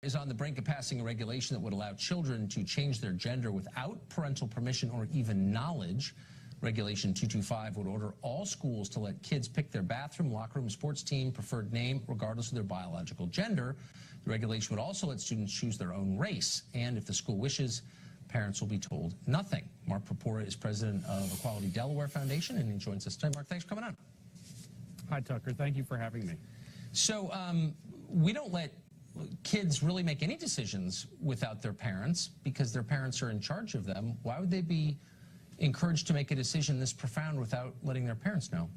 Is on the brink of passing a regulation that would allow children to change their gender without parental permission or even knowledge. Regulation 225 would order all schools to let kids pick their bathroom, locker room, sports team, preferred name, regardless of their biological gender. The regulation would also let students choose their own race, and if the school wishes, parents will be told nothing. Mark Purpura is president of Equality Delaware Foundation, and he joins us today. Mark, thanks for coming on. Hi, Tucker. Thank you for having me. So we don't let kids really make any decisions without their parents because their parents are in charge of them. Why would they be encouraged to make a decision this profound without letting their parents know?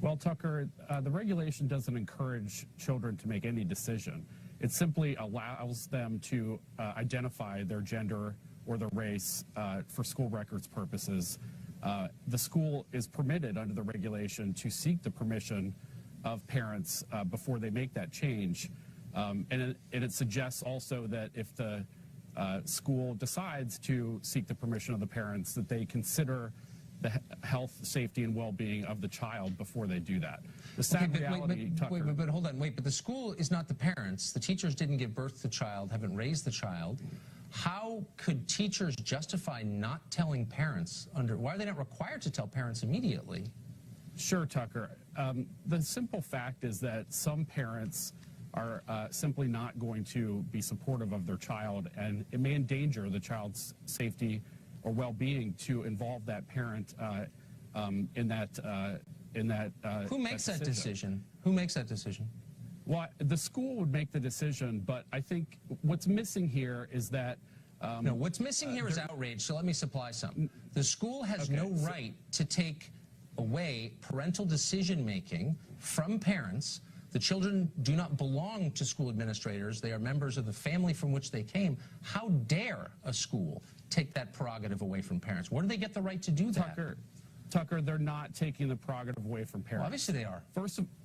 Well, Tucker, the regulation doesn't encourage children to make any decision. It simply allows them to identify their gender or their race for school records purposes. The school is permitted under the regulation to seek the permission of parents before they make that change. And it suggests also that if the school decides to seek the permission of the parents, that they consider the health, safety, and well-being of the child before they do that. The sad reality, Tucker... But hold on, but the school is not the parents. The teachers didn't give birth to the child, haven't raised the child. How could teachers justify not telling parents why are they not required to tell parents immediately? Sure, Tucker. The simple fact is that some parents are simply not going to be supportive of their child, and it may endanger the child's safety or well-being to involve that parent in that. Who makes that decision? Who makes that decision? Well, the school would make the decision, but I think what's missing here is that. No, what's missing here is outrage. So let me supply some. The school has no right to take away parental decision-making from parents. The children do not belong to school administrators. They are members of the family from which they came. How dare a school take that prerogative away from parents? Where do they get the right to do that? Tucker, they're not taking the prerogative away from parents. Well, obviously they are.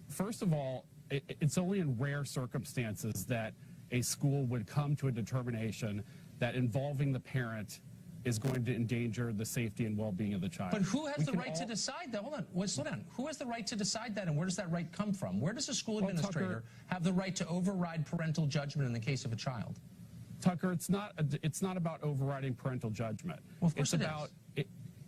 First of all, it's only in rare circumstances that a school would come to a determination that involving the parent is going to endanger the safety and well-being of the child. But who has the right to decide that? Hold on, slow down. Who has the right to decide that, and where does that right come from? Where does a school administrator have the right to override parental judgment in the case of a child? Tucker, it's not about overriding parental judgment. Well, of course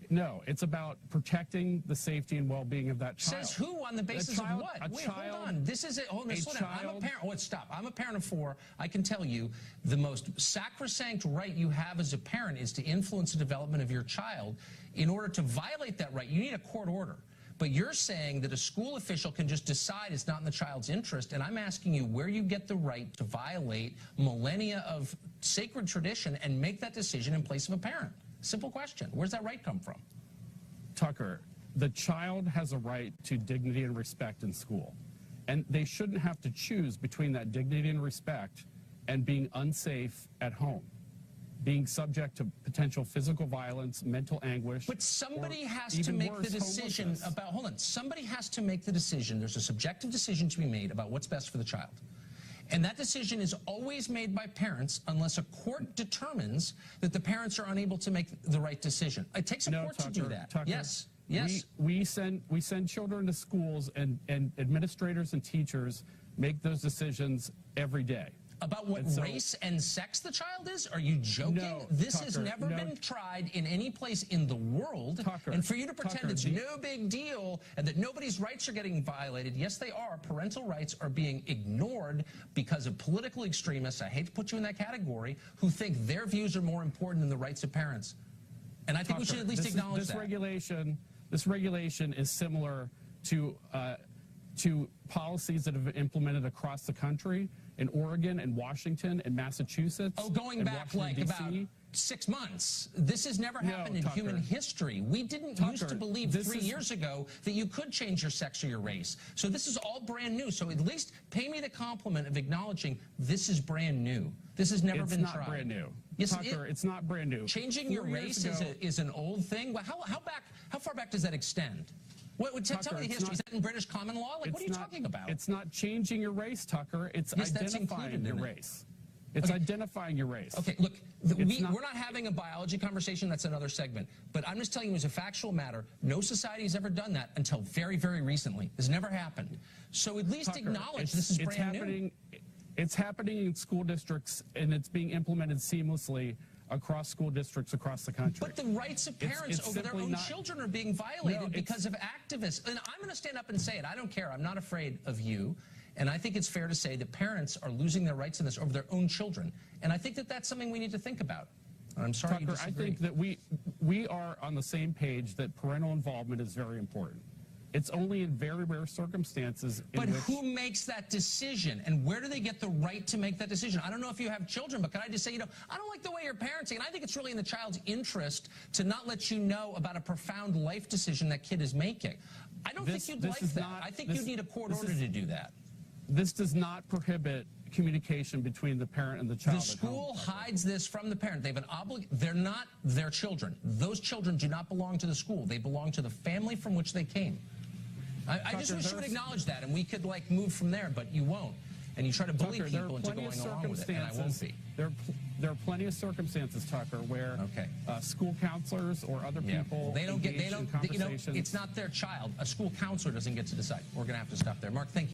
No, it's about protecting the safety and well-being of that child. Says who on the basis of what? Wait, hold on. This is it. Hold on, slow down. I'm a parent. Oh, stop. I'm a parent of 4. I can tell you the most sacrosanct right you have as a parent is to influence the development of your child. In order to violate that right, you need a court order. But you're saying that a school official can just decide it's not in the child's interest, and I'm asking you where you get the right to violate millennia of sacred tradition and make that decision in place of a parent. Simple question. Where's that right come from? Tucker, the child has a right to dignity and respect in school. And they shouldn't have to choose between that dignity and respect and being unsafe at home, being subject to potential physical violence, mental anguish. But somebody has to make the decision about, somebody has to make the decision. There's a subjective decision to be made about what's best for the child. And that decision is always made by parents unless a court determines that the parents are unable to make the right decision. It takes a court to do that. Tucker, yes. Yes. We send children to schools, and administrators and teachers make those decisions every day. About what race and sex the child is? Are you joking? No, this has never been tried in any place in the world. And for you to pretend it's no big deal and that nobody's rights are getting violated, yes, they are. Parental rights are being ignored because of political extremists, I hate to put you in that category, who think their views are more important than the rights of parents. And I think we should at least acknowledge that. This regulation is similar to policies that have been implemented across the country in Oregon and Washington and Massachusetts. Oh, going back like about 6 months. This has never happened in human history. We didn't used to believe 3 years ago that you could change your sex or your race. So this is all brand new. So at least pay me the compliment of acknowledging this is brand new. This has never been tried. It's not brand new. Yes, Tucker, it's not brand new. Changing your race is an old thing. Well, how far back does that extend? Tell me the history. Is that in British common law? Like, what are you talking about? It's not changing your race, Tucker. It's identifying your race. It's identifying your race. Okay, look, we're not having a biology conversation. That's another segment. But I'm just telling you as a factual matter, no society has ever done that until very, very recently. It's never happened. So at least acknowledge this is brand new. It's happening in school districts, and it's being implemented seamlessly across school districts across the country. But the rights of parents over their own children are being violated because of activists. And I'm going to stand up and say it. I don't care. I'm not afraid of you. And I think it's fair to say that parents are losing their rights in this over their own children. And I think that that's something we need to think about. And I'm sorry you disagree. I think that we are on the same page that parental involvement is very important. It's only in very rare circumstances in But who makes that decision? And where do they get the right to make that decision? I don't know if you have children, but can I just say, I don't like the way you're parenting, and I think it's really in the child's interest to not let you know about a profound life decision that kid is making. I don't think you'd like that. I think you need a court order to do that. This does not prohibit communication between the parent and the child. The school hides this from the parent. They have an obligation. They're not their children. Those children do not belong to the school. They belong to the family from which they came. I just wish you would acknowledge that, and we could move from there, but you won't. And you try to bully people into going along with it, and I won't be. There are plenty of circumstances, Tucker, where school counselors or other people engage in conversations. It's not their child. A school counselor doesn't get to decide. We're going to have to stop there. Mark, thank you.